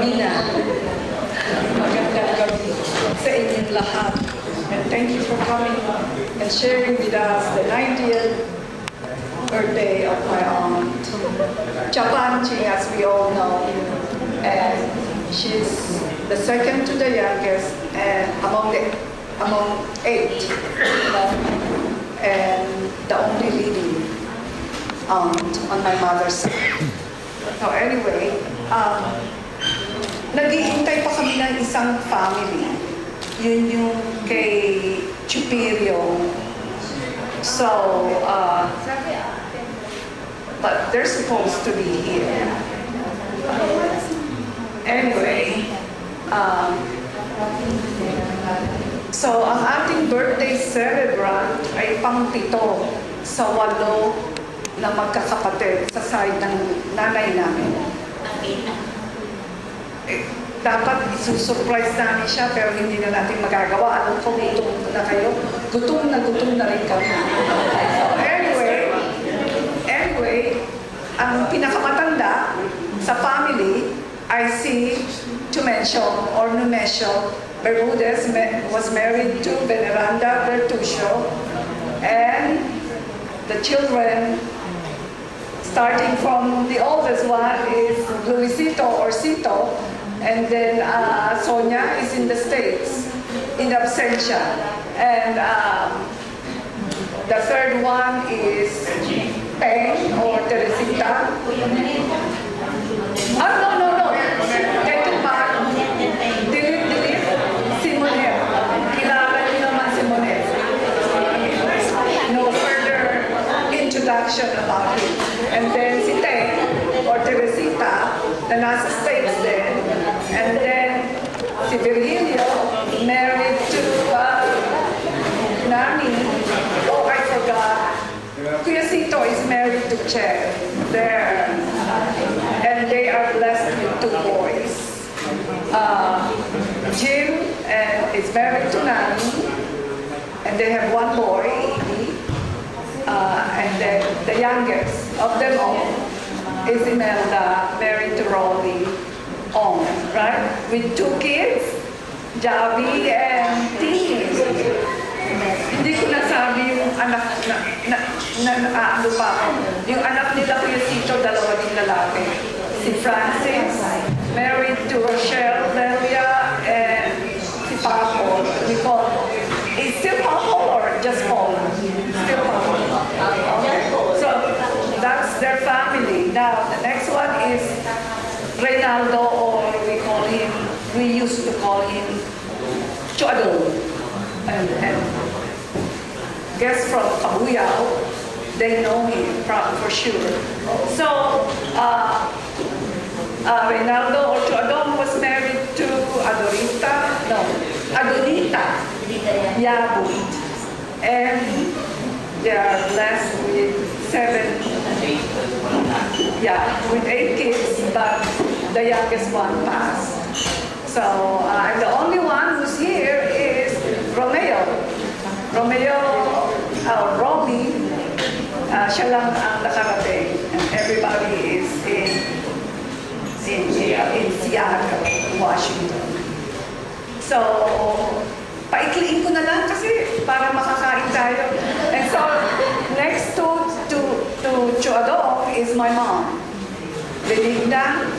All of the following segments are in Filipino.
gabi na. Magandang gabi sa inyong lahat. And thank you for coming and sharing with us the 90th birthday of my aunt. Chapanchi, as we all know, and she's the second to the youngest and among eight, and the only living aunt on my mother's side. So anyway, nag-iintay pa kami ng isang family. Yun yung kay Chupirio. So, but they're supposed to be here. Anyway, so ang ating birthday celebrant ay pang-pito sa 8 na magkakapatid sa side ng nanay namin. Dapat isusurprise namin siya pero hindi na natin magagawa. Alam ko, gutom na kayo. Gutom na rin kami. So anyway, ang pinakamatanda sa family ay si Numesio Bermudez was married to Veneranda Bertuccio, and the children, starting from the oldest one is Luisito or Cito, and then Sonia is in the States, in absentia. And the third one is Peng or Teresita. No. Take it back. Delete. Simonet. Kilala niyo naman Simonet. No further introduction about it. And then si Teng or Teresita, na nasa States din. And then si Virgilio, married to Nani. Oh, I forgot. Kuya Cito is married to Che. There. And they are blessed with 2 boys. Jim is married to Nani. And they have 1 boy, Edie. And then the youngest of them all is Imelda, married to Rolly Ong, right? With 2 kids, Javi and Tini. Hindi ko nasabi yung anak ano pa ako. Yung anak nila Kuya Cito, 2 din lalaki. Si Francis, married to Rochelle, Delia, and si Paco. We call, is still Paco or just Paul? Still Paco. Okay. So, that's their family. Now, the next one is Reynaldo, or we used to call him Chuado. And guests from Cabuyao, they know him for sure. So, Reynaldo or Chuadong was married to Adonita Yabut. And they are blessed with 8 kids, but the youngest one passed. So, and the only one who's here is Romeo, Robbie, siya lang ang nakarating. And everybody is in Seattle, Washington. So, paikliin ko na lang kasi para makakain tayo. And so, next to Chuadong is my mom, Benigna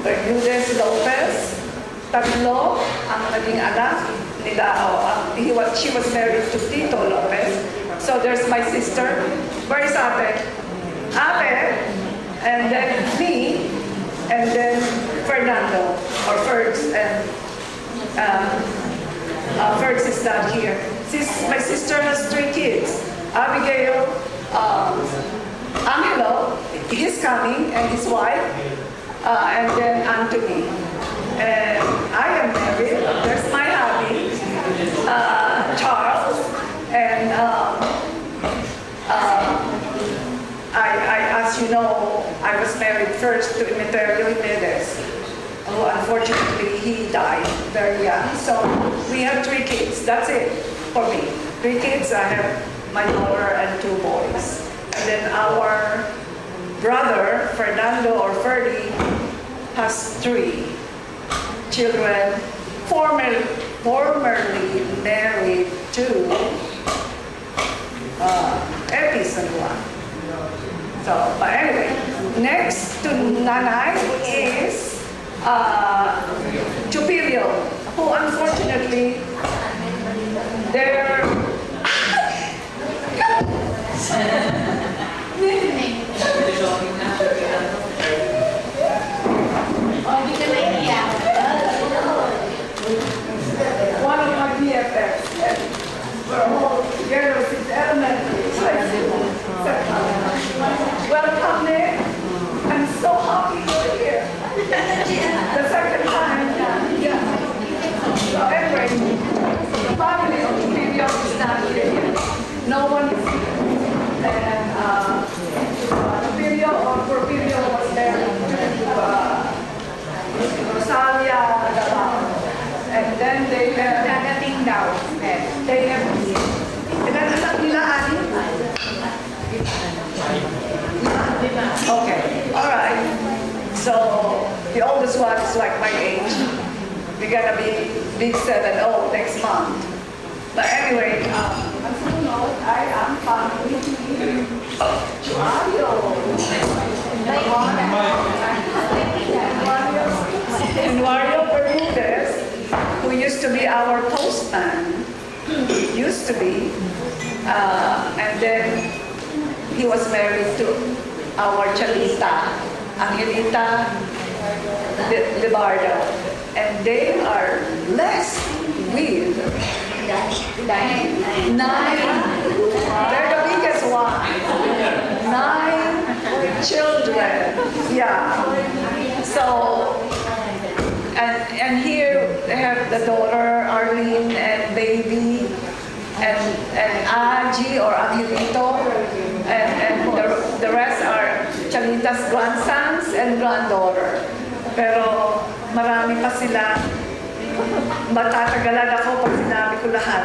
Bermudez Lopez. 3 ang naging anak nila. She was married to Tito Lopez. So there's my sister. Where is Ate? Ate, and then me, and then Fernando, or Fergs, and Fergs is not here. My sister has 3 kids. Abigail, Angelo, he's coming, and his wife, and then Anthony. And I am married. There's my hubby, Charles, and as you know, I was married first to Emeterio Jimenez, who unfortunately he died very young. So we have 3 kids. That's it for me. 3 kids. I have my daughter and 2 boys. And then our brother Fernando or Ferdy has 3 children, formerly married to Edison one. So, but anyway, next to Nanay is Chupilio, who unfortunately they're one of my BFFs, and we're all together since elementary. Welcome, Nick. I'm so happy you're here. The second time. Yeah. So anyway, the family of Chupilio is not here yet. No one is here. And Chupilio or Porfirio was there to Rosalia, Davao. And then they have dadating daw. They have ilan anak nila, Ani? Okay, all right. So the oldest one is like my age. We're gonna be big 7-0 next month. But anyway, as you know, I am family and Wario Bermudez, who used to be our postman, used to be, and then he was married to our Chalita, Angelita Libardo, and they are blessed with 9. They're the biggest one. 9 children. Yeah. So, and here they have the daughter Arlene and baby and Aji or Angelito, and the rest are Chalita's grandsons and granddaughter. Pero marami pa sila. Matatagalan ako pag sinabi ko lahat.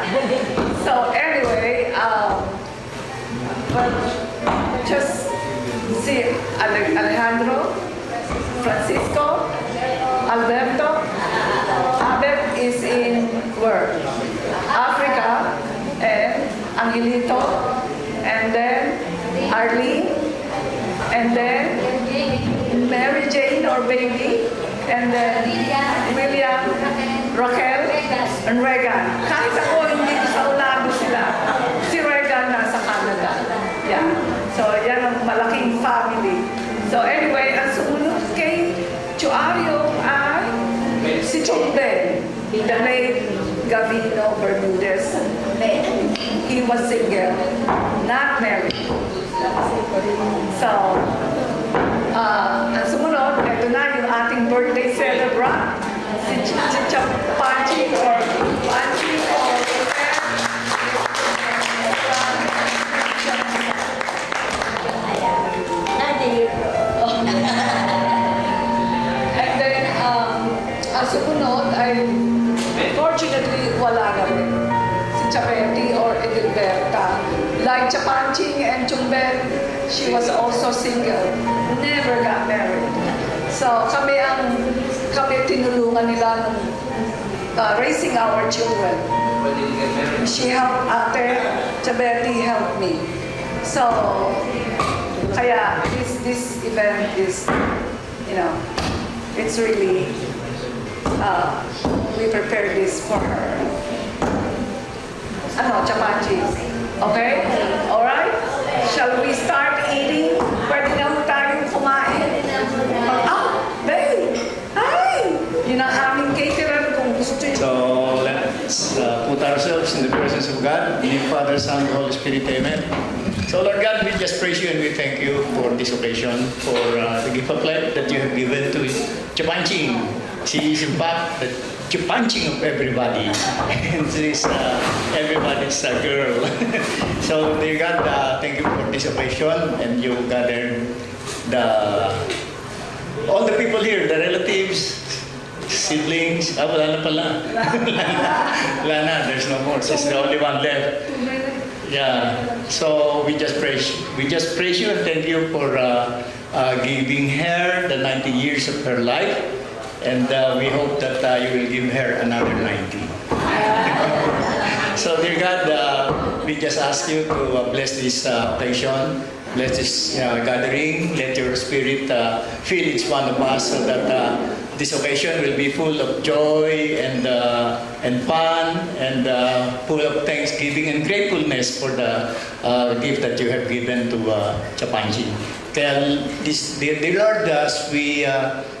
So anyway, but just see Alejandro, Francisco, Alberto. Abet is in where? Africa, and Angelito, and then Arlene, and then Mary Jane or baby, and then William, Raquel, and Regan. Kahit ako hindi ko sa ulado sila. Si Regan nasa Canada. Yeah. So yan ang malaking family. So anyway, ang sumunod kay Chuario ay si Chumbe, the late Gavino Bermudez. He was single, not married. So, ang sumunod, ito na yung ating birthday celebrant, si Panchi or and then, ang sumunod ay, fortunately, wala na rin. Si Chaveti or Edilberta. Like Chapanching and Chumben, she was also single. Never got married. So kami tinulungan nila nung raising our children. She helped Ate, Chaveti helped me. So, kaya this event is, it's really, we prepared this for her. Chapachi. Okay? Alright? Shall we start eating? Pwede na mo tayong kumain. Babe! Hi! Yun ang aming caterer kung gusto yun. So let's put ourselves in the presence of God, in the Father, Son, and Holy Spirit. Amen. So Lord God, we just praise you and we thank you for this occasion, for the gift of life that you have given to Chapanching. She is in fact the Chapanching of everybody. And she is everybody's girl. So dear God, thank you for this occasion, and you gathered all the people here, the relatives, siblings. Wala na pala. Wala na, there's no more. She's the only one left. Yeah. So we just praise you and thank you for giving her the 90 years of her life. And we hope that you will give her another 90. So, dear God, we just ask you to bless this occasion, bless this gathering, let your spirit fill each one of us so that this occasion will be full of joy and fun and full of thanksgiving and gratefulness for the gift that you have given to Chapanji. Kaya, dear Lord, as we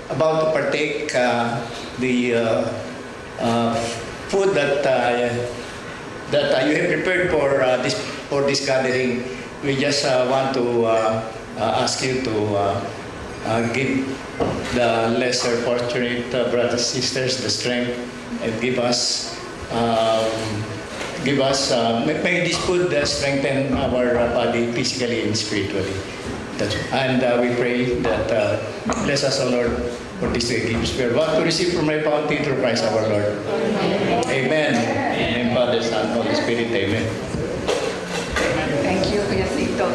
about to partake the food that you have prepared for this gathering, we just want to ask you to give the lesser fortunate brothers and sisters the strength and give us may this food strengthen our body physically and spiritually. And we pray that bless us, O Lord, for this day gifts we are about to receive from my bounty through Christ our Lord. Amen. Amen. Father, Son, Holy Spirit. Amen. Thank you, Kuya Sito.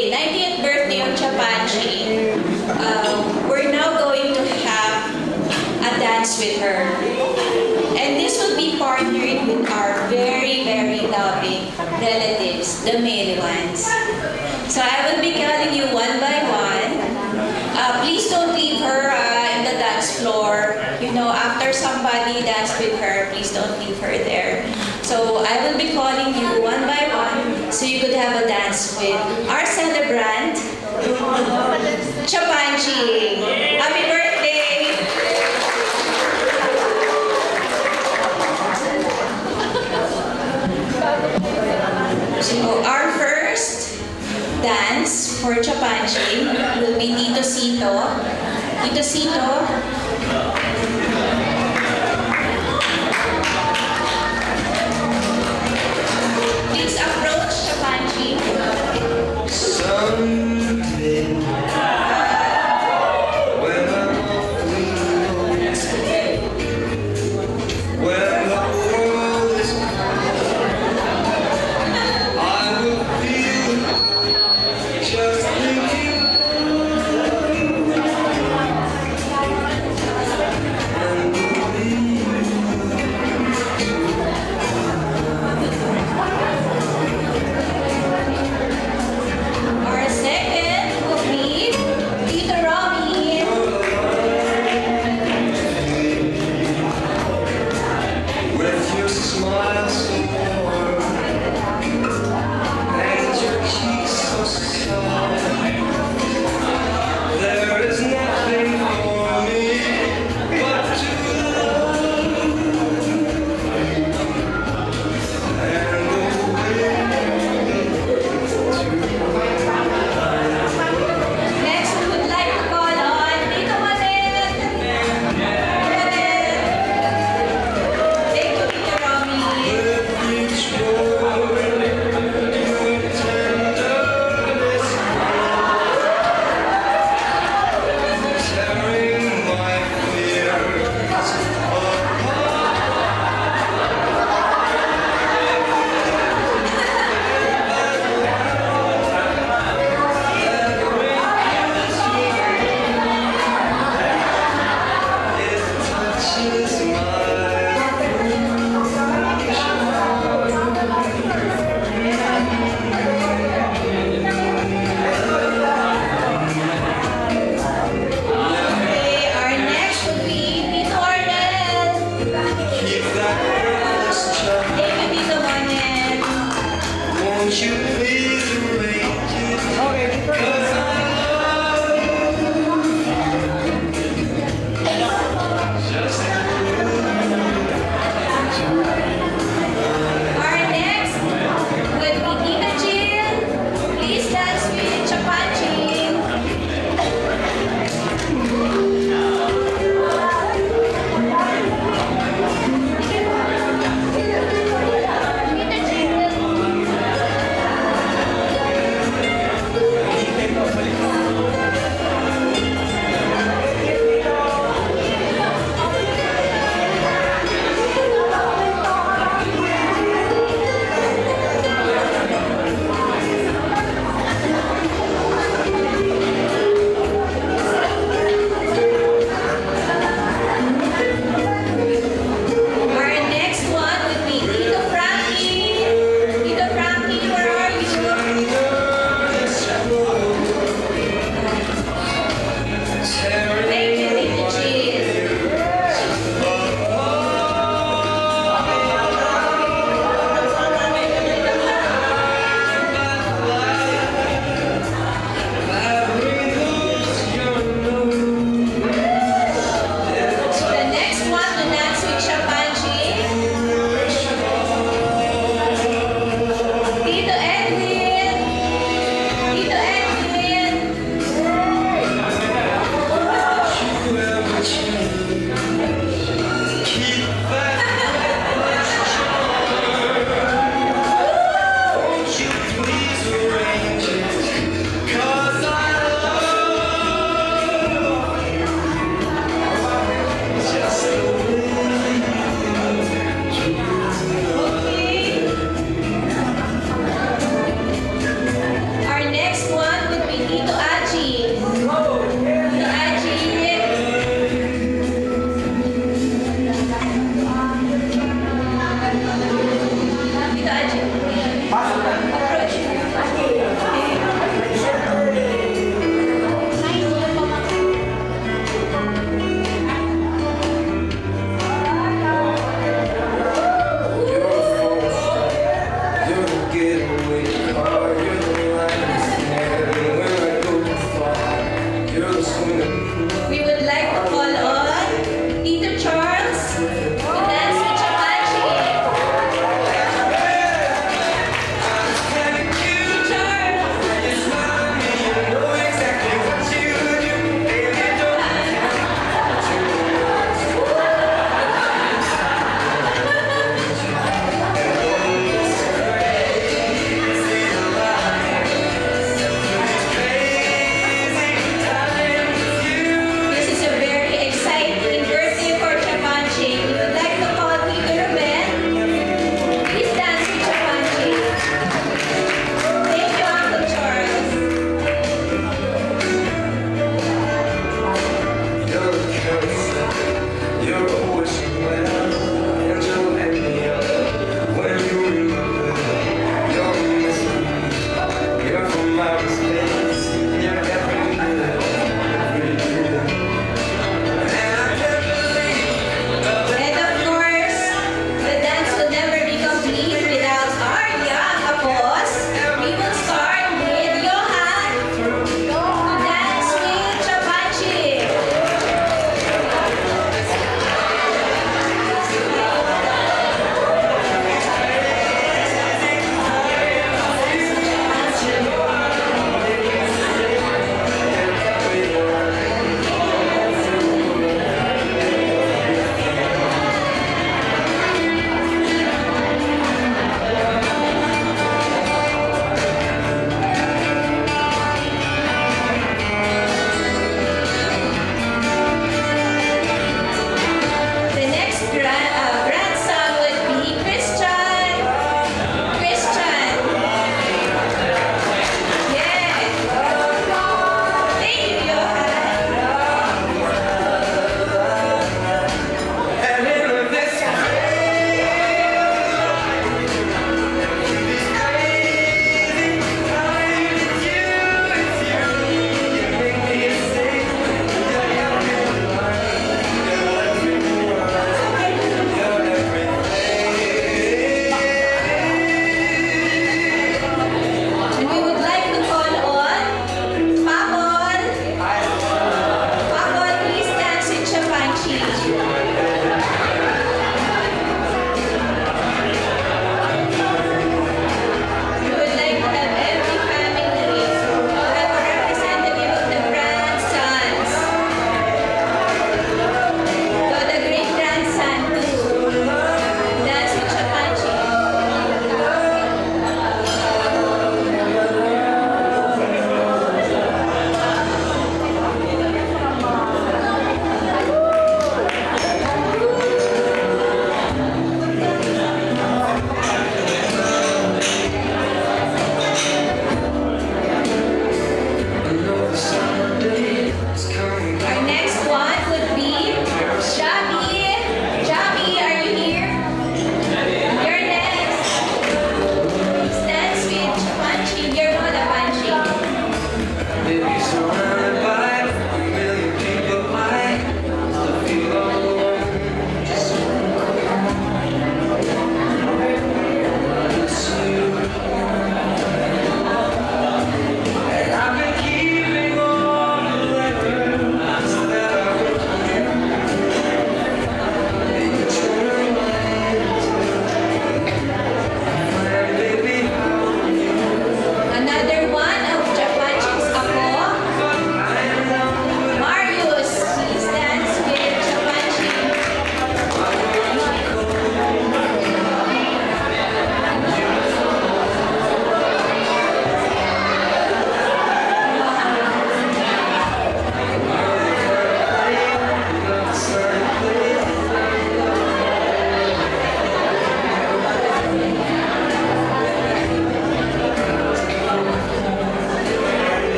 birthday, 90th birthday of Chapanchi, we're now going to have a dance with her. And this will be partnered with our very, very loving relatives, the male ones. So I will be calling you one by one. Please don't leave her in the dance floor. You know, after somebody dance with her, please don't leave her there. So I will be calling you one by one so you could have a dance with our celebrant, Chapanchi. Happy birthday! So our first dance for Chapanchi will be Tito Sito. Tito Sito. Please approach Chapanchi. Someday, when I'm when the world is I will feel just thinking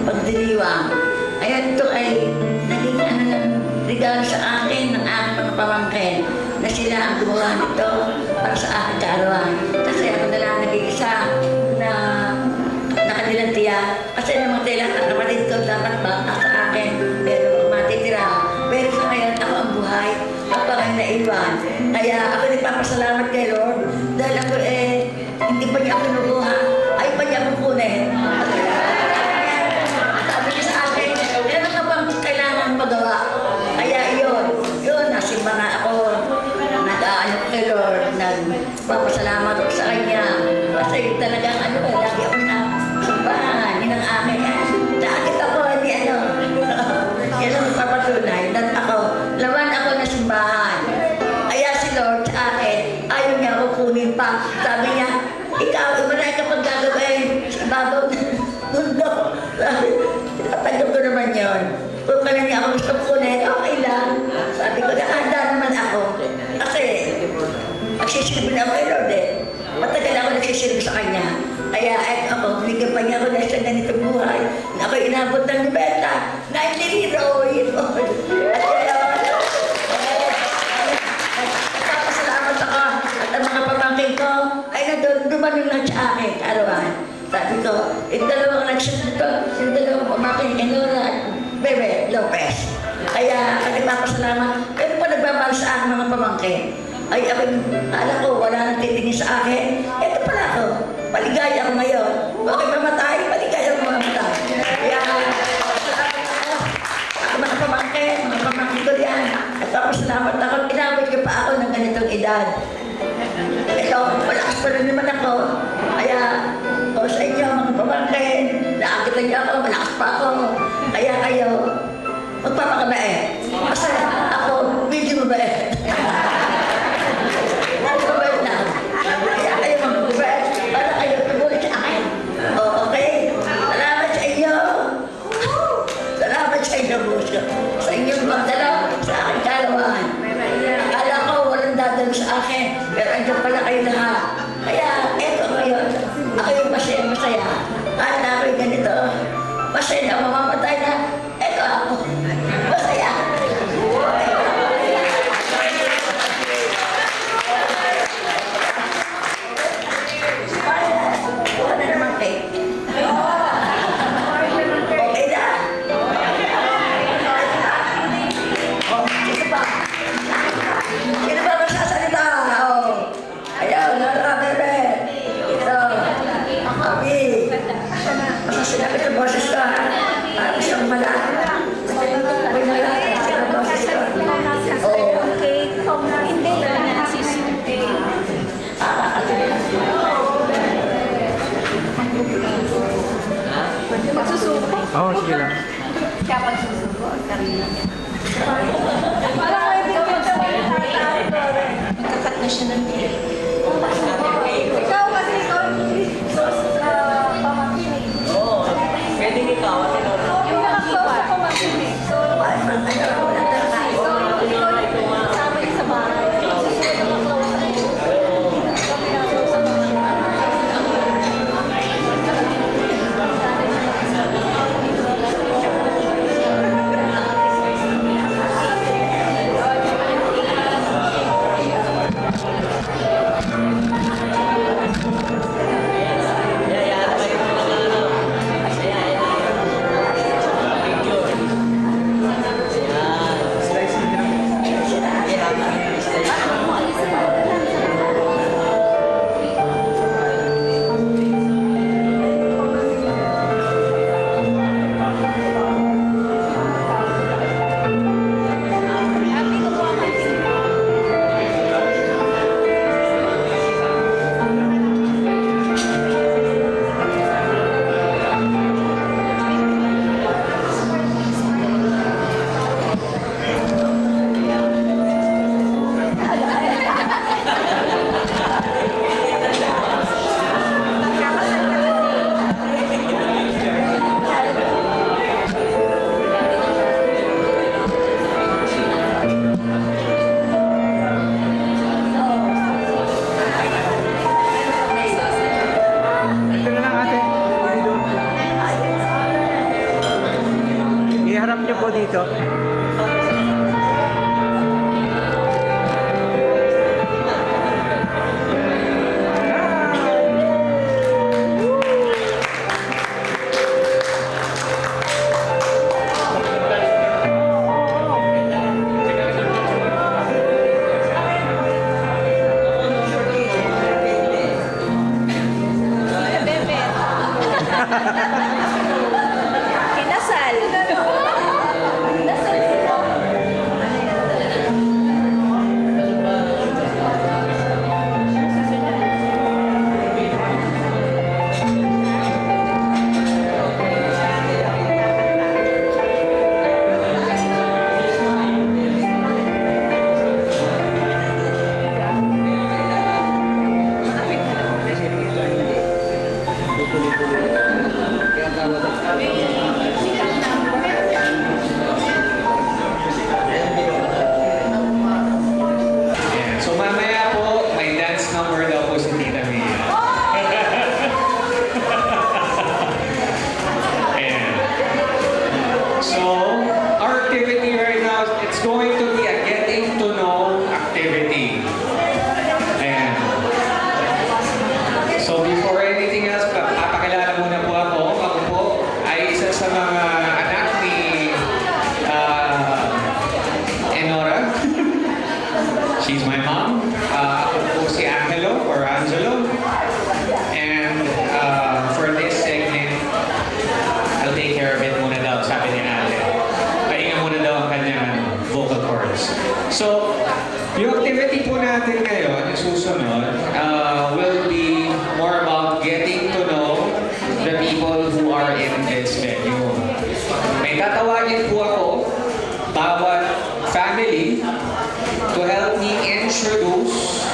pagdiriwang. Ayan, ito ay naging ng regalo sa akin ng aking mga pamangkin na sila ang gumawa nito para sa aking kaarawan. Kasi ako na lang nag-iisa na nakanilang tiya. Kasi naman tila ang kapatid ko dapat ba sa akin, pero matitira. Pero sa ngayon, ako ang buhay kapag ang naiwan. Kaya ako nagpapasalamat kay Lord dahil ako hindi pa niya ako kinukuha, ay pa niya ako kunin. Sabi niya sa akin, meron ka bang kailangan magawa? Kaya yun, nasimba nga ako. Nag-aano kay Lord, nagpapasalamat ako sa Kanya. Kasi talagang lagi ako na simbahan, yun ang akin. Nakakit ako, hindi yan ang papatunay. Laman ako na simbahan. Kaya si Lord sa akin, ayaw niya ako kunin pa. Sabi niya, ikaw, imanay ka pag gagawin sa ibabaw ng mundo. Sabi, tatanggap ko naman yun. Kung ka lang niya ako gusto kunin, okay lang. Sabi ko, nakahanda naman ako. Kasi, nagsisilbi na ako kay Lord Matagal ako nagsisilbi sa Kanya. Kaya ako, binigyan pa niya ako na isang ganitong buhay. Na ako inabot ng 90 years old. At kaya, nagpapasalamat ako. At ang mga pamangkin ko ay dumanon lang sa akin, kaarawan. Sabi ko, yung dalawang nagsusunod, yung dalawang pamangkin, Enora at Bebe Lopez. Kaya nagpapasalamat. Pero pa nagbabal sa aking mga pamangkin. Ay, akala ko, wala nang titingin sa akin. Ito pala ako. Paligaya ako ngayon. Bakit mamatay? Paligaya ako mamatay. Kaya, ako mga pamangkin ko yan. At papasalamat ako, inabot ko pa ako ng ganitong edad. Ito, malakas pa rin naman ako. Kaya, sa inyo, mga pamangkin, nakakita niyo ako, malakas pa ako. Kaya kayo, magpapakabait. Kasi ako, medyo mabait. Mabait na. Kaya kayo magpapabait para kayo tuloy sa akin. Okay? Salamat sa inyo. Salamat sa inyo, Buso. Sa inyong magdalaw sa aking kalawan. Akala ko walang dadalo sa akin, pero andyan pala kayo lahat. Kaya, eto ngayon, ako yung masaya. Kahit na ako yung ganito, masaya na mamamatay na, eto ako. Masaya. Wala naman cake. Okay na. Sino ba? Sino ba magsasalita? Ayaw, bebe. Ito. Abi. Sinabi ng boses ka. Isang malaki. May malaki. Sinabi ng boses ka. Hindi lang sister. Magsusuko. Oo, sige lang. Siya magsusuko. Sarili niya. Parang may bigyan sa mga tatay. Magkakat na siya ng cake. Ikaw kasi ikaw pamangkin. Oo, pwedeng ikaw at Yung nakaklose sa pamangkin. So, ikaw nagkasama niya sa bahay. Susunod ang close mo. Kami na close sa mga po dito. Kinasal. Ayan. So mamaya po, may dance number daw po si Tita Mia. Ayan. So, our activity right now, it's going to be a getting to know activity. Ayan. So before anything else, papakilala muna po ako. Ako po ay isa sa mga anak ni Enora. She's my mom. Ako po si Angelo or Angelo. And for this segment, I'll take care of it muna daw, sabi ni Ate. Pahinga muna daw ang kanyang vocal cords. So, yung activity po natin ngayon, yung susunod, will be more about getting to know the people who are in this venue. May tatawagin po ako, bawat family, to help me introduce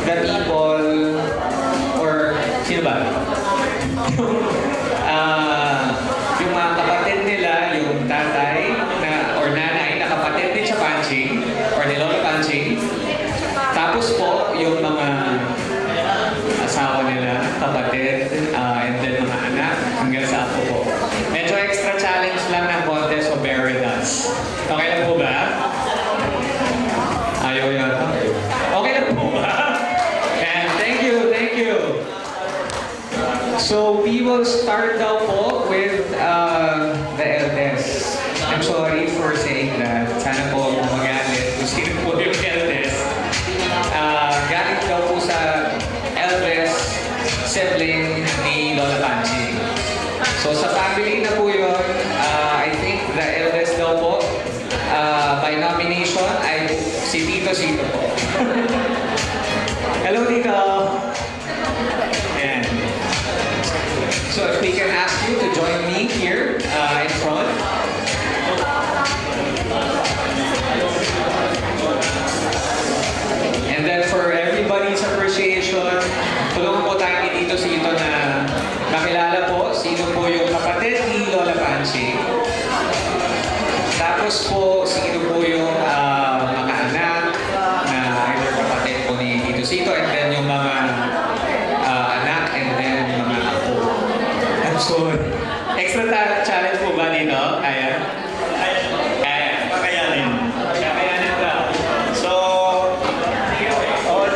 the people, or sino ba? Yung mga kapatid nila, yung tatay or nanay na kapatid ni Chapanching or ni Lola Panching. Tapos po, yung mga asawa nila, kapatid, and then mga anak, hanggang sa apo po. Medyo extra challenge lang ng konti, so bear with us. Okay lang po ba? Ayaw yan. Okay lang po ba? And thank you, thank you. So we will start daw po with the eldest. I'm sorry for saying that. Sana po magalit kung sino po yung eldest. Galing daw po sa eldest sibling ni Lola Panching. So sa family na po yun, I think the eldest daw po, by nomination, ay si Tito Sito po. Hello, Tito! Ayan. So if we can ask you to join me here in front. And then for everybody's appreciation, tulungan po tayo ni Tito Sito na makilala po sino po yung kapatid ni Lola Panching. Tapos po, sino po yung mga anak na either kapatid po ni Tito Sito, and then yung mga anak, and then mga apo. I'm sorry. Extra challenge po ba dito? Kaya? Kaya. Pakayanin. Kakayanin ba? So,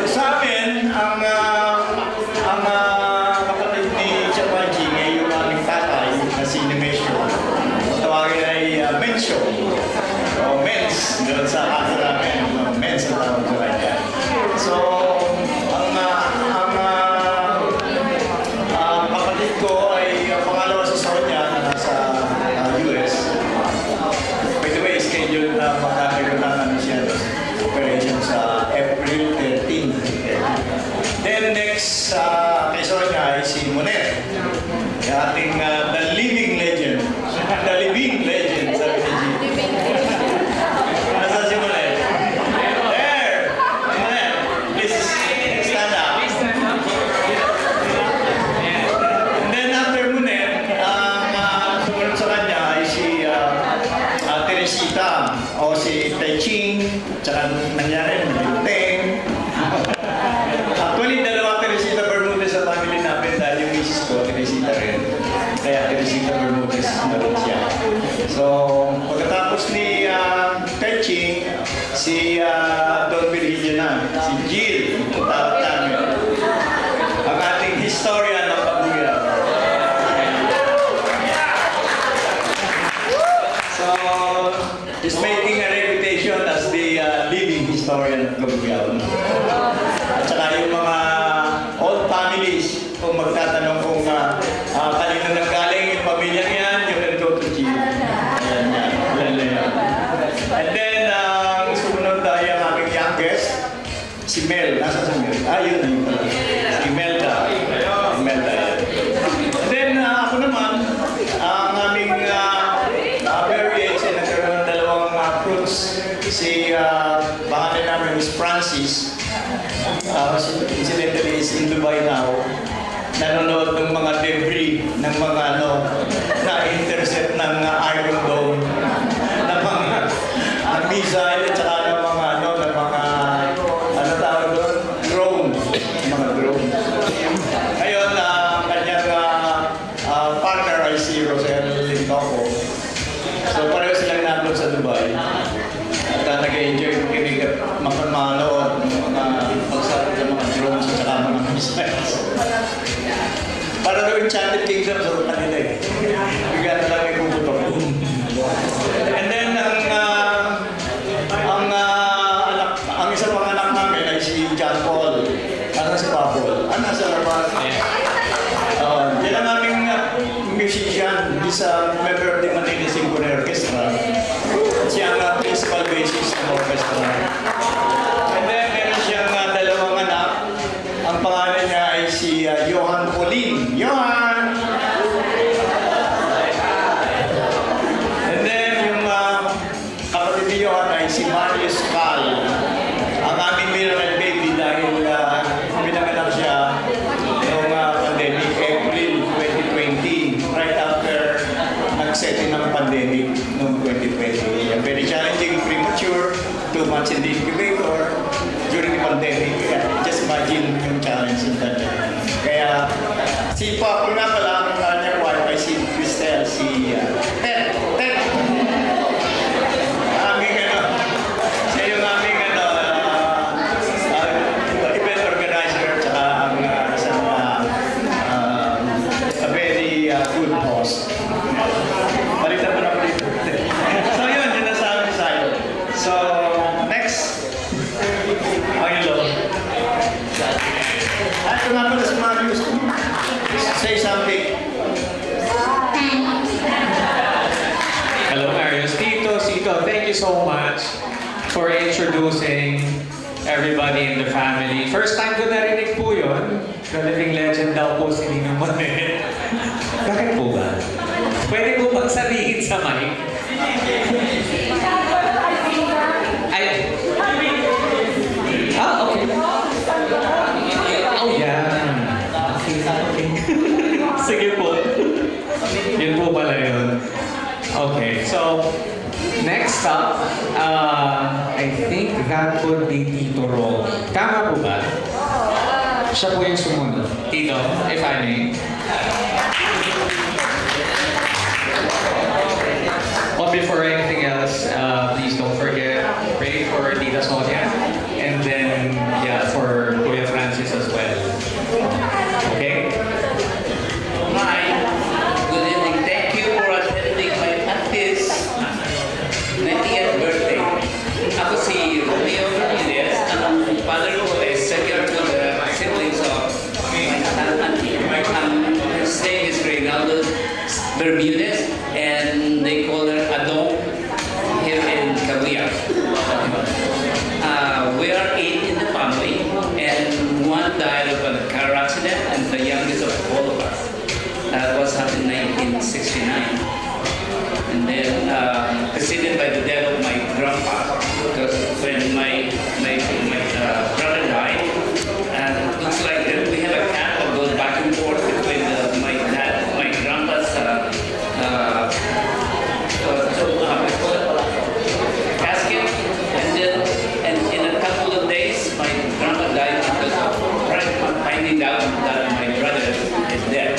sa amin, ang kapatid ni Chapanching ay yung aming tatay na si Nemesio. Tawagin ay Mensyo. O Mens, doon sa kanto namin. Mens ang tawag sa kanya. So, ang kapatid ko ay pangalawa sa Sonia na nasa US. By the way, scheduled na magkakaroon siya operation sa April 13. Then next kay Sonia ay si Monet. Yung ating the living legend. The living legend, sabi ni G. Nasaan si Monet? There! Monet, please stand up. And then after Monet, sumunod sa kanya ay si Teresita o si Tai Ching, tsaka nangyari, Miluteng. Actually, dalawa Teresita Bermudez sa family namin dahil yung misis ko, Teresita rin. Kaya Teresita Bermudez na rin siya. So, pagkatapos ni Teching, si Don Virgilio na, si Jill, yung tawag namin. Ang ating historian ng Kabuyao. So, he's making a reputation as the living historian of Kabuyao. At saka yung mga old families, kung magtatanong kung kanino nanggaling yung pamilya yan, you can go to Jill. Ayan yan. And then, ang sumunod ay ang aming youngest, si Mel. Nasa si Mel? Yun na yun pala. Si Melda. Melda yan. And then, ako naman, ang aming very age ay nagkaroon ng dalawang fruits. Si pangalan namin is Francis. Incidentally is in Dubai now. Nanonood ng mga debris ng mga na-intercept ng Iron Dome ng mga missile at saka ng mga ng mga tawag doon? Drone. Mga drone. Ngayon, ang kanyang partner ay si Rosel Lintoco. So pareho silang nandun sa Dubai. At nag-enjoy kinig at manood ng mga pagsarap ng mga drones at saka mga missiles. Para daw Enchanted Kingdom sa kanila eh. Bigyan na lang may puputok. And then, ang isang mga anak namin ay si John Paul. Si Pablo. Nasa labas. Yan ang aming musician. He's a member of the Manila Symphony Orchestra. Siya ang principal bassist ng orchestra. And then, meron siyang dalawang anak. Ang pangalan niya ay si Johan Pauline. Johan! And then, yung kapatid ni Johan ay si Marius Cal. Ang aming miracle baby dahil pinanganak siya noong pandemic, April 2020, right after nag-setting ng pandemic noong 2020. Very challenging, premature, 2 months in the incubator during the pandemic. Just imagine yung challenge in that. Kaya si Papa nga pala, ang kanyang wife ay si Cristel, si Ted. Aming siya yung aming event organizer tsaka ang isang a very good host. Balitan mo na po dito. So yun, yun ang sa amin side. So, next. Hello. Ito nga pala si Marius. Say something. Hello, Marius. Tito, thank you so much for introducing everybody in the family. First time ko narinig po yun. The living legend daw po si Ninong Manuel. Bakit po ba? Pwede po bang sabihin sa mic? Ay. Okay. Oh, yeah. Okay. Sige po. Yun po pala yun. Okay, so next up, I think that would be Tito Ro. Tama po ba? Siya po yung sumunod. Tito, if I may. But before anything else, please don't forget, pray for Tita Sonia. And then, yeah, for Kuya Francis as well. Okay? Hi, good evening. Thank you for attending my auntie's 90th birthday. Ako si Romeo Ramirez. Ang father ko is second to the siblings of my auntie. His name is Reynaldo Bermudez, and they call her Adong here in Kabuyao. We are 8 in the family, and one died of a car accident, and the youngest of all of us. That was happened in 1969. And then preceded by the death of my grandpa, because when my brother died, it looks like we have a cat that goes back and forth between my grandpa's casket, and then in a couple of days, my grandpa died because of finding out that my brother is dead.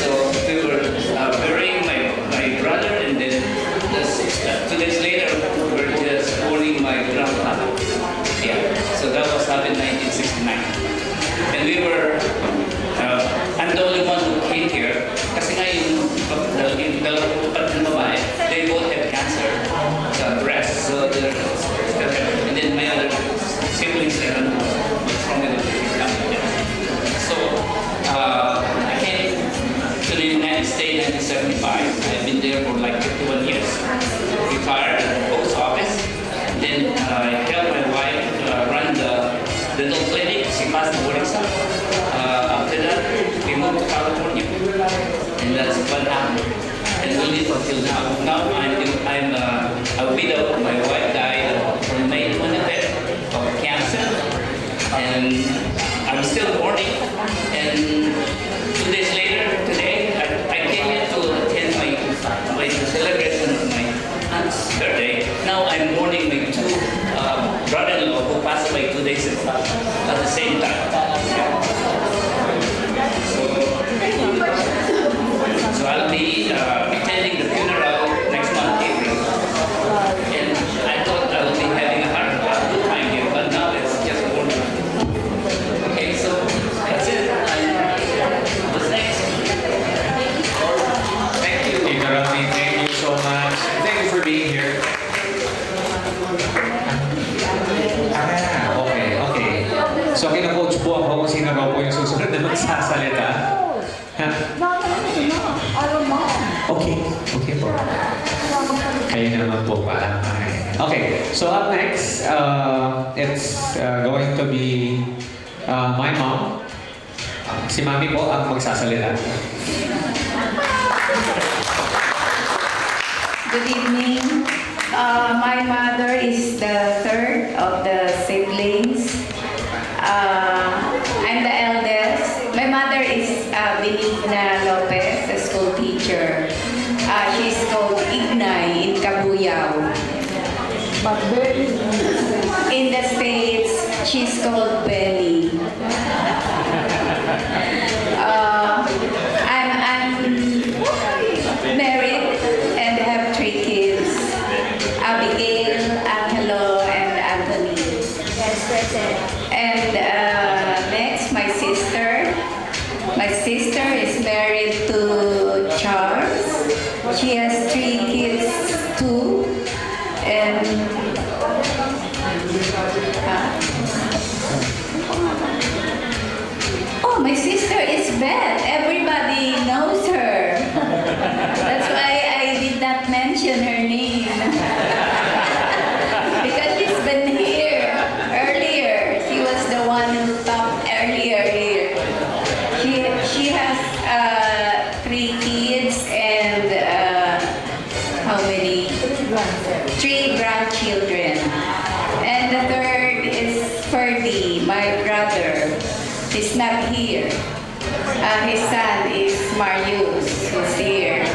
So we were burying my brother, and then Mumbai. I've been there for like 51 years. Retired at the post office. Then I helped my wife run the dental clinic. She passed the board exam. After that, we moved to California. And that's what happened. And we live until now. Now I'm a widow. My wife died on May 25th of cancer. And I'm still mourning. And 2 days later, today, I came here to attend my celebration of my aunt's birthday. Now I'm mourning my two brother-in-law who passed away 2 days ago at the same time. So I'll be attending the funeral next month, April. And I thought I would be having a good time here, but now it's just mourning. Okay, so that's it. What's next? Thank you, Tito Rami. Thank you so much. Thank you for being here. Okay. So, kina-coach po ako kung sino raw po yung susunod na magsasalita. Ha? Okay po. Kayo naman po pa. Okay, so up next, it's going to be my mom. Si Mami po ang magsasalita. Good evening. My mother is the third of the siblings. I'm the eldest. My mother is Benigna Lopez, a school teacher. She's called Ignay in Cabuyao. In the States, she's called Belly. I'm married and have 3 kids. Abigail, Angelo, and Anthony. And next, my sister. My sister is married to Charles. She has 3 kids too. And oh, my sister is Beth. Everybody knows her. That's why I did not mention her name. Because she's been here earlier. She was the one who talked earlier here. She has 3 kids and how many? 3 grandchildren. And the third is Ferdy, my brother. He's not here. His son is Marius, who's here.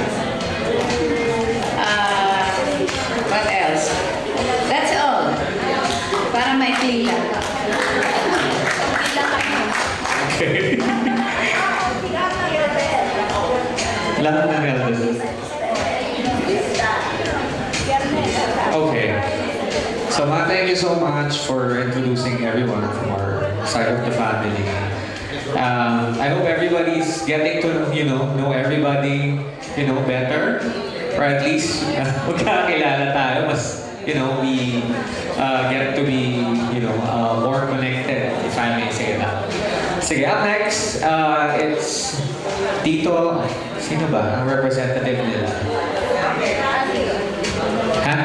What else? That's all. Para may klila. Lahat ng elders. Okay. So, Ma, thank you so much for introducing everyone from our side of the family. I hope everybody's getting to, know everybody, better. Or at least, magkakilala tayo. Mas, we get to be, more connected, if I may say that. Sige, up next, it's Tito, sino ba? Ang representative nila? Ha?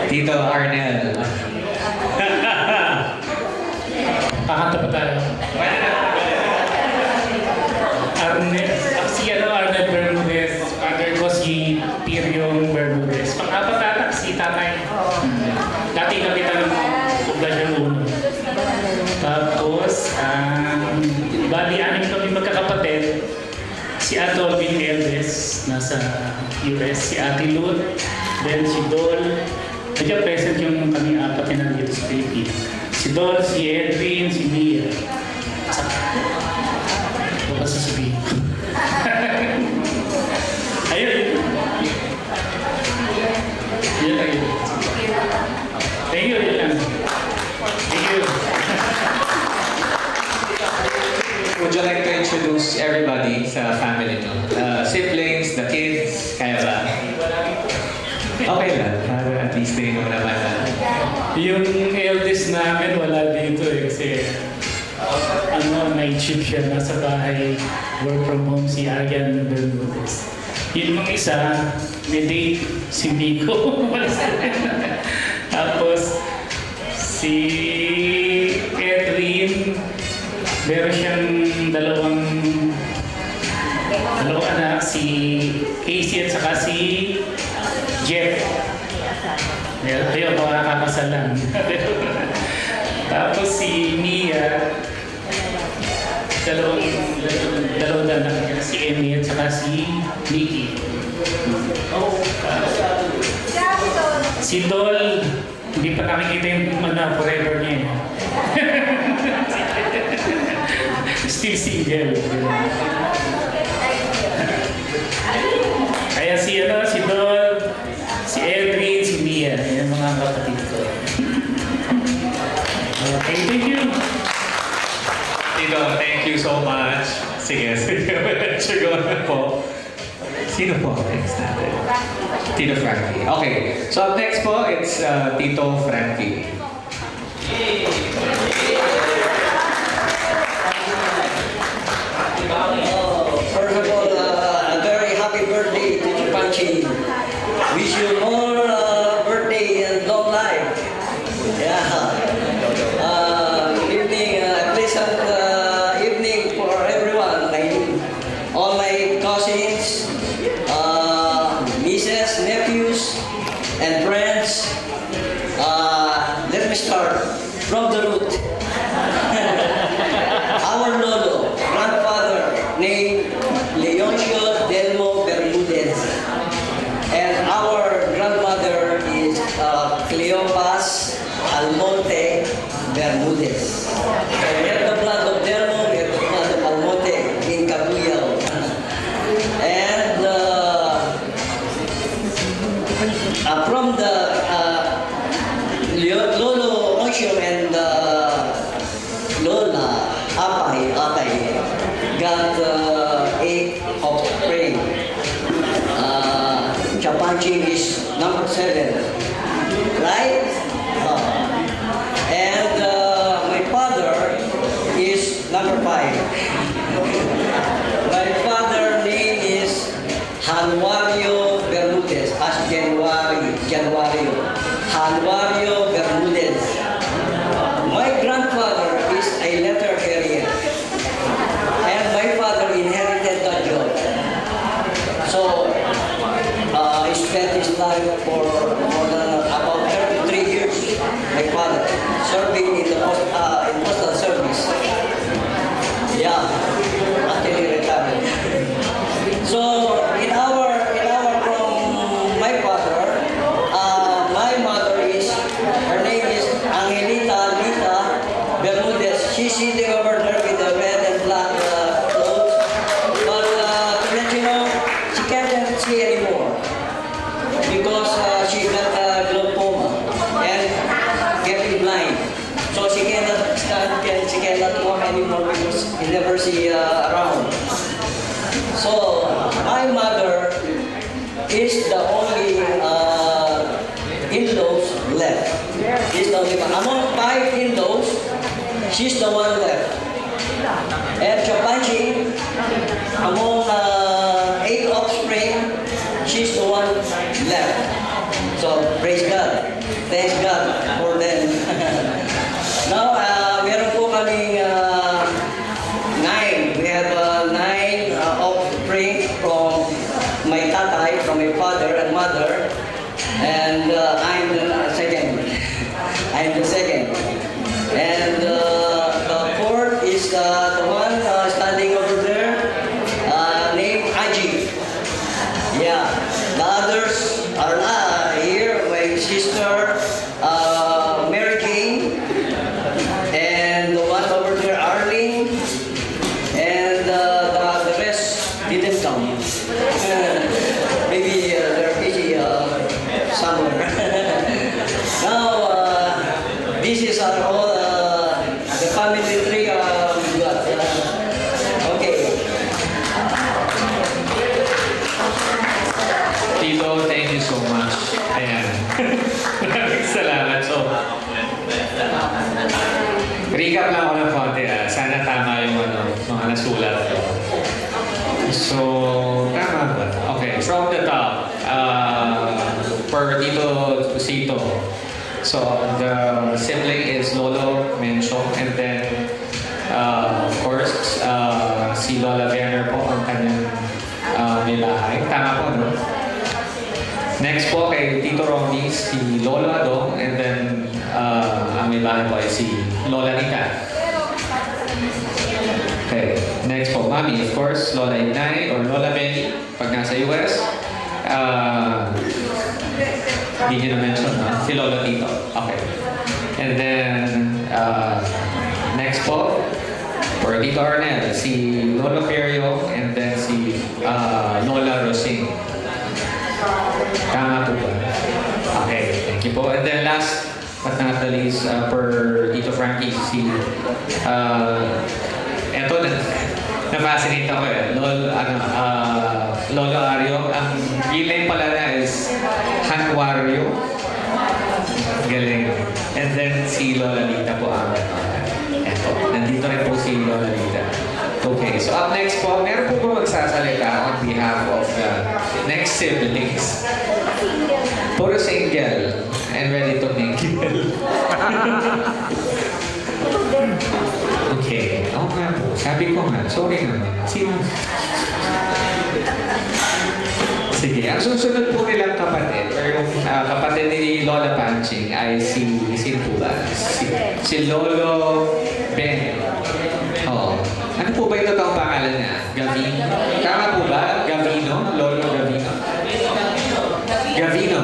Tito Arnel. Kakanta pa tayo. Arnel Bermudez. Father ko si Piryong Bermudez. Pang-apat ata si tatay. Dati kapitan ng Poblacion 1. Tapos, bali-anim kami magkakapatid. Si Ato Alvin Eldes, nasa US. Si Ate Lut, then si Dol. Nandiyan present yung kami apat na nandito sa Philippines. Si Dol, si Edwin, si Mia. Huwag ka sasabihin. Ayun. Ayun. Thank you. Thank you. Would you like to introduce everybody sa family nyo? Siblings, the kids, kaya ba? Okay lang. At least they know naman na. Yung eldest namin wala dito kasi night shift siya nasa bahay, work from home si Arian Bermudez. Yun mga isa, may date, si Miko. Tapos, si Edwin, meron siyang dalawang anak, si Casey at saka si Jeff. Ayun, mga kakasal lang. Tapos si Mia, dalawang anak, si Emmy at saka si Nikki. Si Dol, hindi pa nakikita yung forever niya. Still single. Kaya si Dol, si Edwin, si Mia, yung mga kapatid ko. Okay, thank you. Tito, thank you so much. Sige, sige na po. Sino po ang next natin? Tito Frankie. Okay, so up next po, it's Tito Frankie. First of all, a very happy birthday to Chupanchi. Wish you more birthday and long life. Yeah. Evening, pleasant evening for everyone. All my cousins, nieces, nephews, and friends. Let me start from the root. Our Lolo, grandfather, named Leoncio Delmo Bermudez. And our grandmother is Cleopas Almonte Bermudez. So we have the blood of Delmo, we have the blood of Almonte in Cabuyao. And from the Lolo Oncio and Lola Apay got 8 offspring. Chapanchi is number 7, right? And my father is number 5. My father name is Januario Bermudez, as Januario. Januario Bermudez. My grandfather is a letter carrier, and my father inherited that job. So he spent his life for more than about 33 years. My father serving in the postal service. Yeah, until he retired. So in our from my father, my mother is, her name is Angelita Lita Bermudez. She's sitting over there with the red and black clothes. But to let you know, she can't see anymore because she got glaucoma and getting blind. So she cannot stand, she cannot walk anymore because you never see around. So my mother is the only in-laws left. She's the only one. Among 5 in-laws, she's the one left. And Chapanchi, among 8 offspring, she's the one left. So praise God. Thanks God for them. Now, meron po kaming 9. We have 9 offspring from my tatay, from my father and mother. And I'm the second. I'm the second. And the fourth is the one standing over there, named Aji. Yeah. The others are here. My sister, Mary Jane, and the one over there, Arlene, and the rest didn't come. Maybe they're busy somewhere. Now, this is our all the family tree we got. Okay. Tito, thank you so much. Ayan. Maraming salamat. So, recap lang ako ng konti. Sana tama yung mga nasulat ko. So, tama ba? Okay. From about per Tito Cito. So the sibling is Lolo Mencho, and then of course si Lola Werner po ang kanyang may bahay. Tama po, no? Next po kay Tito Romy, si Lolo Adong, and then ang may bahay po ay si Lola Nita. Okay, next po, Mami, of course, Lola Inay or Lola Benny pag nasa US. Hindi nyo na-mention, no? Si Lola Tito. Okay. And then, next po, for Tito Arnel, si Lola Ferio, and then si Lola Rosing. Tama po ba? Okay, thank you po. And then last but not the least, per Tito Frankie, si eto na-fascinate ako eh. Lolo Ario. Ang real name pala na is Hanwario. Galing. And then si Lola Lita po ang eto. Nandito rin po si Lola Lita. Okay, so up next po, meron po ba magsasalita on behalf of the next siblings? Puro single and ready to mingle. Okay. Oo nga po. Sabi ko nga. Sorry naman. Sino? Sige. Ang susunod po nilang kapatid, or yung kapatid ni Lola Panching ay si po ba? Si Lolo Ben. Oo. Ano po ba yung totoong pangalan niya? Gavino? Tama po ba? Gavino? Lolo Gavino? Gavino.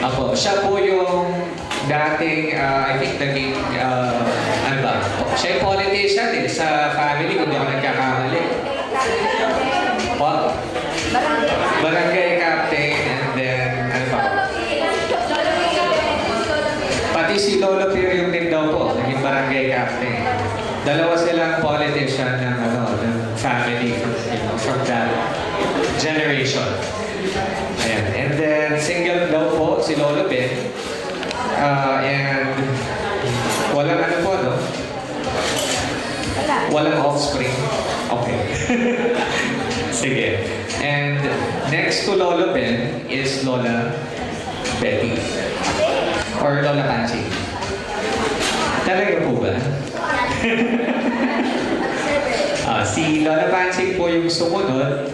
Apo. Siya po yung dating, I think, naging, ano ba? Siya yung politician eh, sa family, kung di ako nagkakamali. What? Barangay captain, and then, ano ba? Pati si Lolo Pirio din daw po, naging barangay captain. Dalawa silang politician ng, ng family, from that generation. Ayan. And then, single daw po si Lolo Ben. And walang ano po, no? Walang offspring. Okay. Sige. And next to Lolo Ben is Lola Betty. Or Lola Panchi. Talaga po ba? Si Lola Panchi po yung sumunod.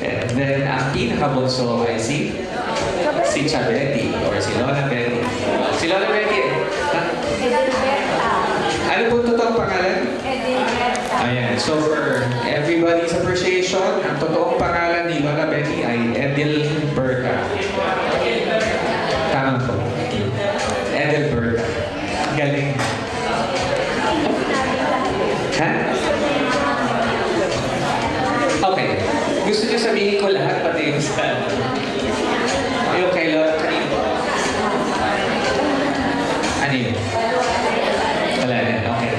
And then ang pinakabunso ay si Chabeti or si Lola Betty. Si Lola Betty, ano po totoong pangalan? Ayan. So for everybody's appreciation, ang totoong pangalan ni Lola Betty ay Edilberta. Tama po. Edilberta. Galing. Ha? Okay. Gusto niyo sabihin ko lahat pati yung sa... Yung kay Lola, kanino ba? Ano yun? Wala na. Okay.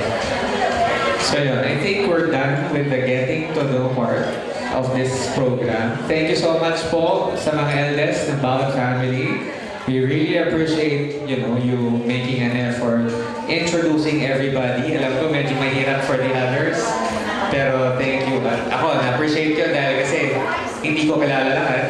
So yun, I think we're done with the getting to know part of this program. Thank you so much po sa mga eldest ng bawat family. We really appreciate, you making an effort, introducing everybody. Alam ko medyo mahirap for the others. Pero thank you. Ako, na-appreciate yun dahil kasi hindi ko kilala lahat.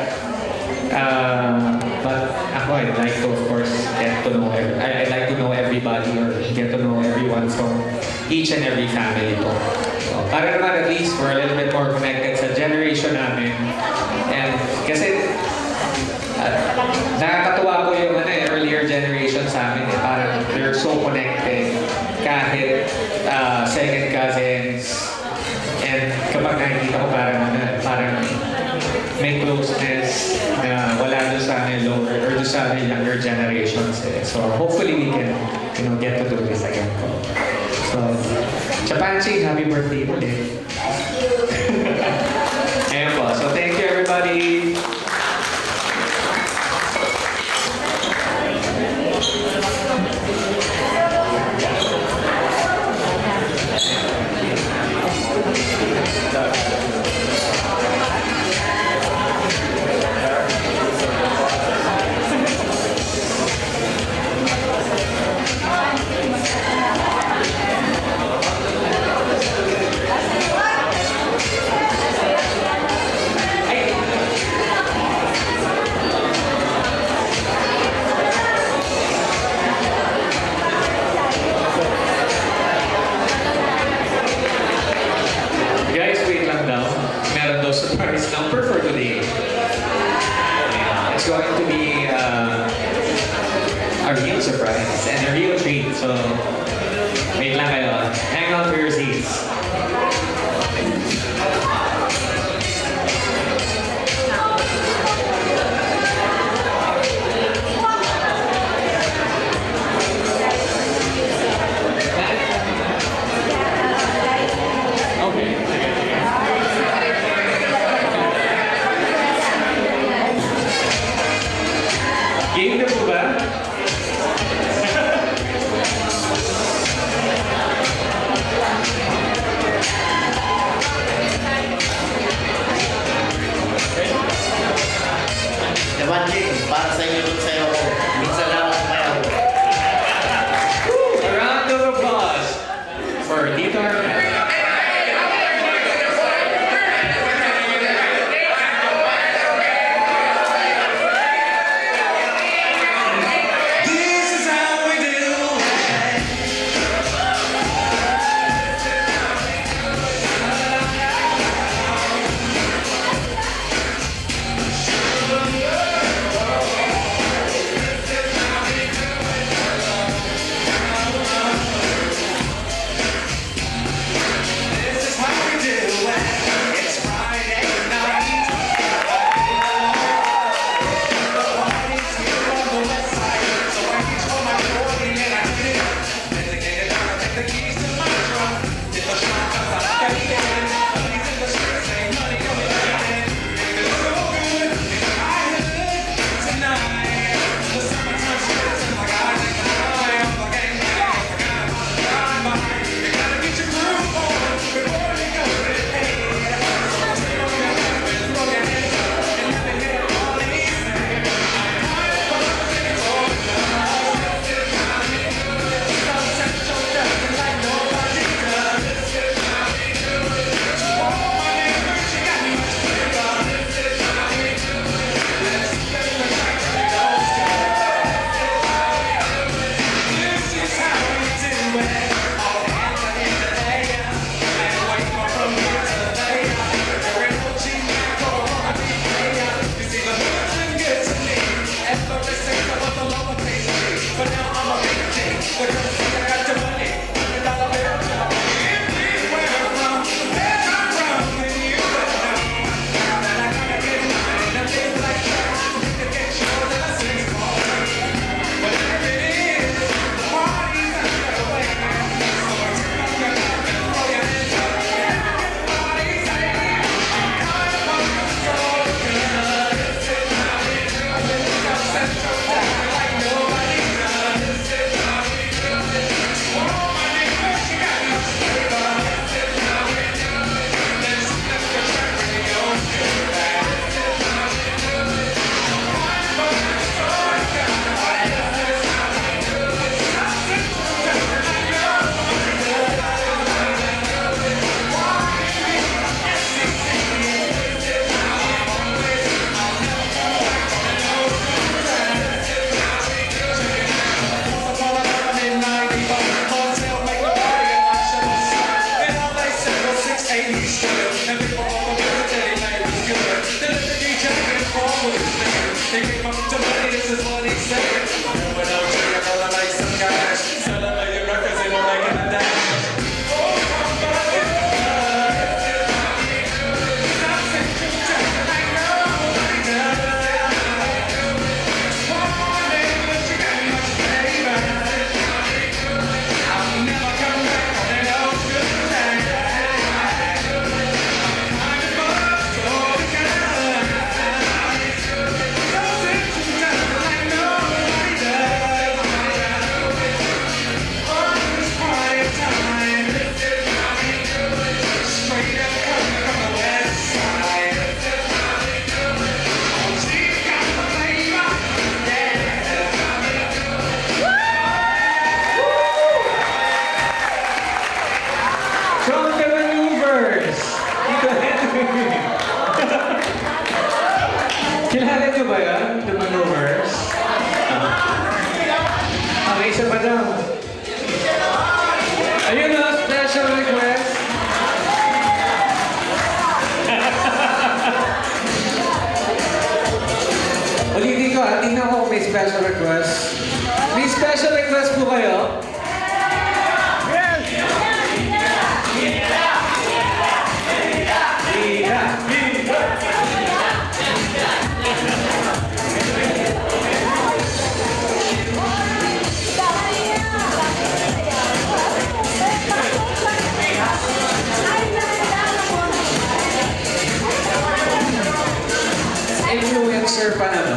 But ako, I'd like to, of course, get to know I'd like to know everybody or get to know everyone from each and every family po. So, para naman at least we're a little bit more connected sa generation namin. And kasi nakakatuwa po yung earlier generation sa amin. Parang they're so connected kahit second cousins. And kapag nakikita ko parang may closeness na wala doon sa lower or doon sa younger generations. So hopefully we can get to do this again po. So, Chapanchi, happy birthday ulit. Ayan po. So thank you everybody. going to be a real surprise and a real treat. So, wait lang kayo. Hang on to your seats. Game na po ba? Nabanjing, para sa inyo doon sa'yo ako. Minsan lang ako sumayaw. A round of applause for Tito Arnel. This is how we do it. This is how we do it. It's Friday night. The party's here on the west side. So I reach for my 40 and I hit it. Then they get it down, I take the keys to my truck. Get the truck, 'cause I'm getting it. Money's in the streets, ain't money coming in. It's so good in my hood tonight. The summertime shit's in my guys and I am the gang bang. I gotta drive by. You gotta get your groove on before you go to bed. So take off your hat and throw your hands up and let me hear all these things. But now I'm a big G. Because I got the money. $100 bill. Where I'm from, where I'm from, and you better know that I gotta get mine. And I live like that. To get yours and I sing small. Whatever it is, the party's underway. So turn up your lap and throw your hands up. Everybody say, I'm kind of so good. I've been up Central Time like nobody does. Oh, my neighbor, she got much flavor. Let's flip the track radio. They came up to money, this is what he said. When I was young, I felt like some guys. Celebrating records, they were making a dash. Oh, somebody, stop singing, just like nobody does. Oh, neighbor, she got much flavor. I'll never come back on an old good time. I'm kind of buzzed, so good. From the Maneuvers! Tito Henry! Kilala niyo ba yan? The Maneuvers? May isa pa daw. Ayun o, special request. Ulitin ko tingnan ko kung may special request. May special request po kayo? Influencer pa naman.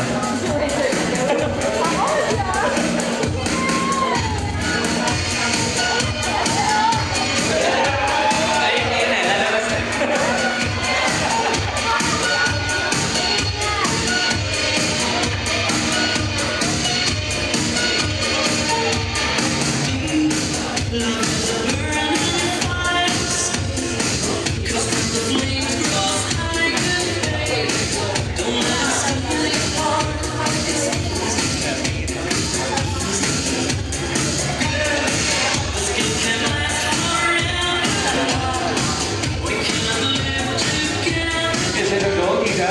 Is it a go, Tita?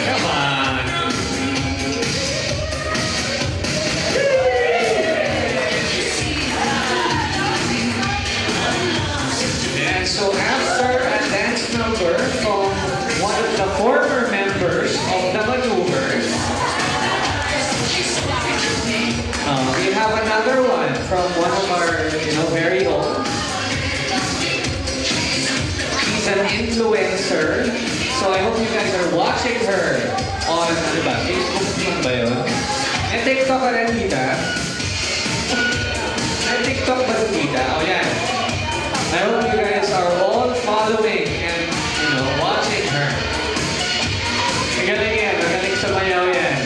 Come on. And so after a dance number from one of the former members of the Maneuvers, we have another one from one of our, very own. She's an influencer, so I hope you guys are watching her on, Facebook lang ba yun? May TikTok ka rin, Tita? May TikTok ba si Tita? Oh, yan. I hope you guys are all following and, watching her. Magaling yan, magaling sa mayaw yan.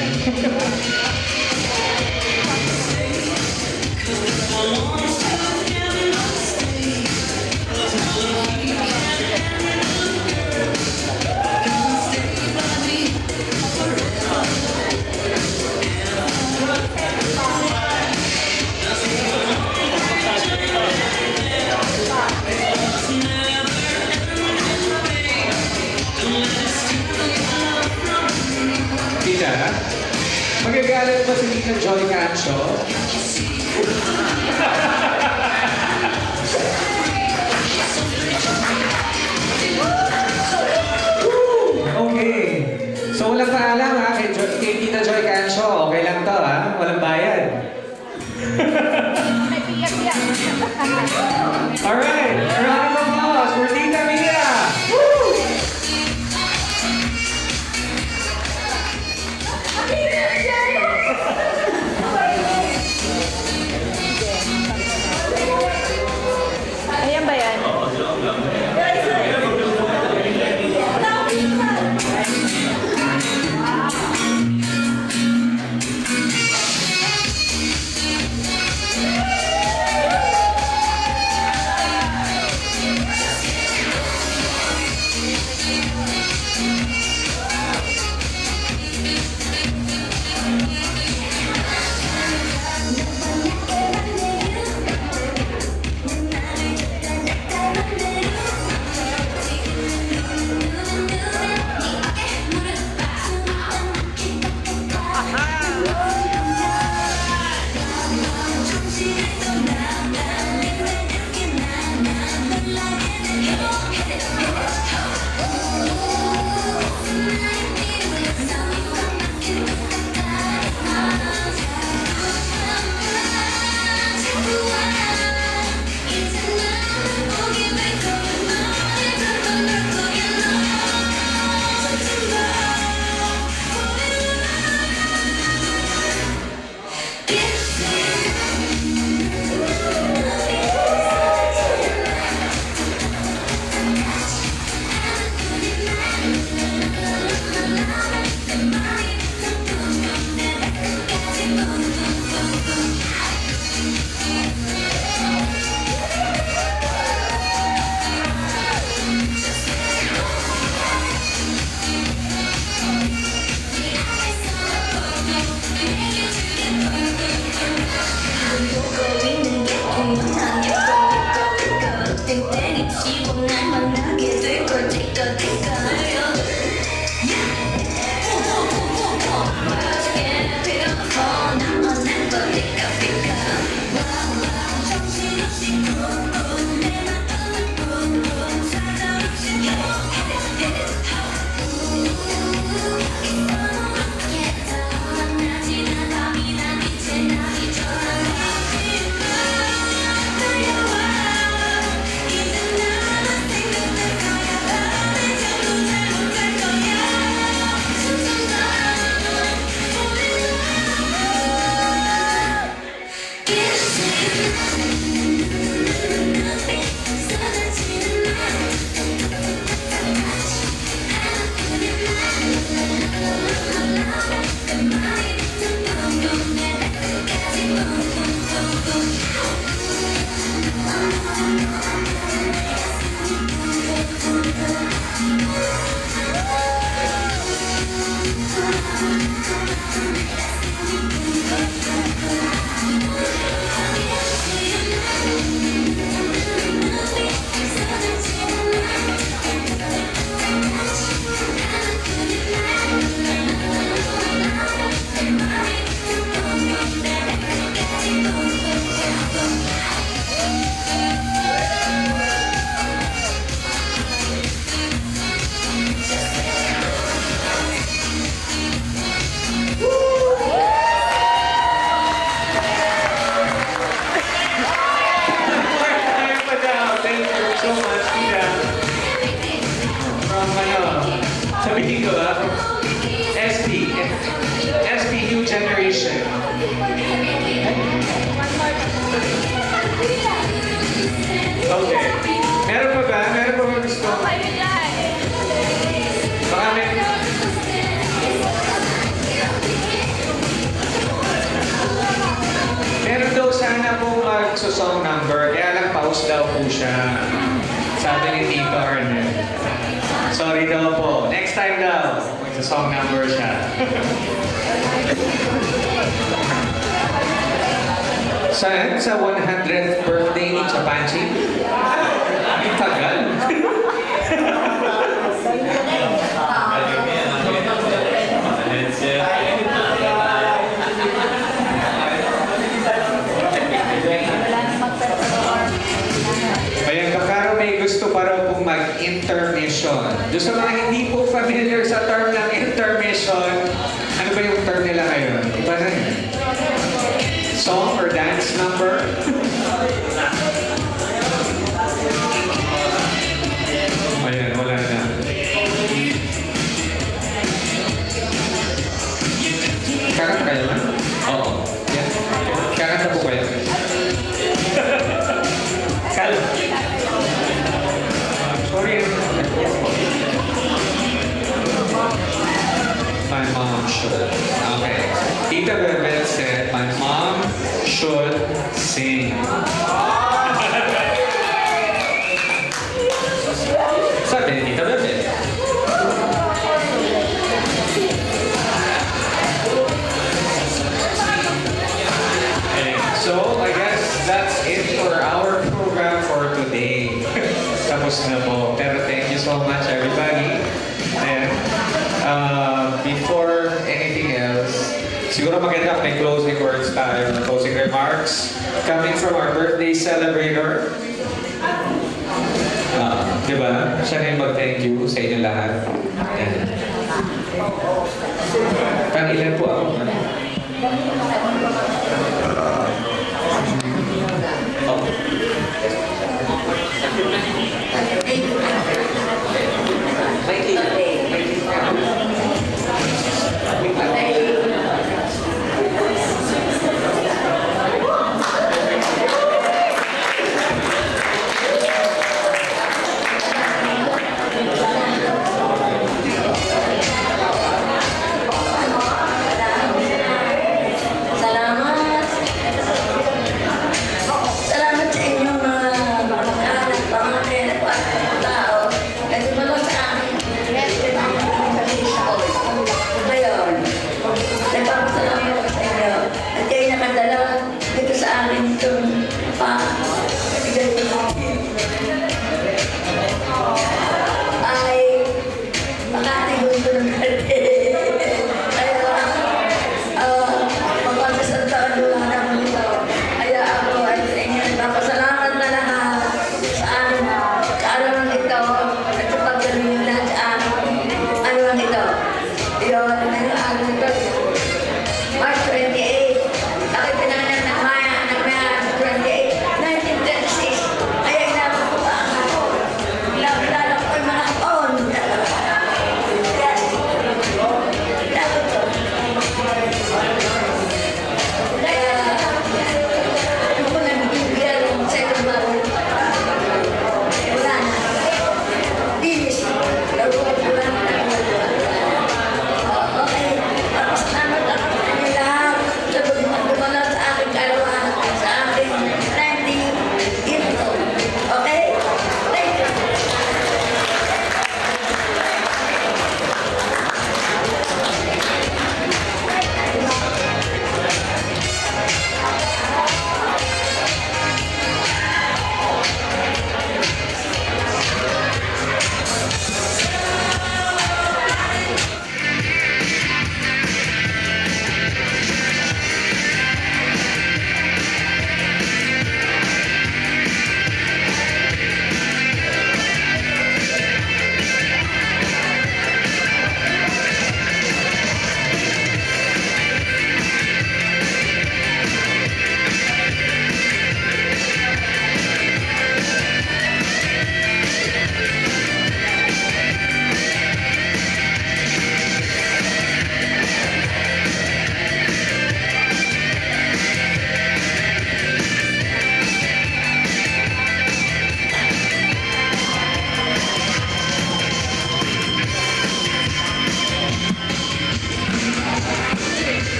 Tita, magagalit ba si Tita Joy Cancio? Okay. So walang paalam ha, kay Tita Joy Cancio. Okay lang to ha, walang bayad. Alright, a round of applause for Tita Mia! Woo! Ayan ba yan? Thank you so much, Tita. From sabihin ko from SB New Generation. Okay. Meron pa ba? Meron pa ba gusto? Baka meron daw sana po mag-song number, kaya lang pause daw po siya. Sabi ni Tito Arnel. Sorry daw po. Next time daw, mag-song number siya. Saan? Sa 100th birthday ni Chapanchi? Ang tagal. Ayan, Kakaro, may gusto pa raw pong mag-intermission. Doon sa mga hindi po familiar sa term ng intermission, ano ba yung term nila ngayon? Iba na yun. Song or dance number? Ayan, wala na. Kakanta kayo na? Oo. Yan. Kakanta po kayo. Sorry. My mom should. Okay. Tita Bebel said, my mom should sing. Sabi ni Tita Bebel. So, I guess that's it for our program for today. Tapos na po. Pero thank you so much, everybody. And before anything else, siguro maganda may closing words tayo, closing remarks coming from our birthday celebrator. Diba? Siya na yung mag-thank you sa inyo lahat. Pang ilan po ako?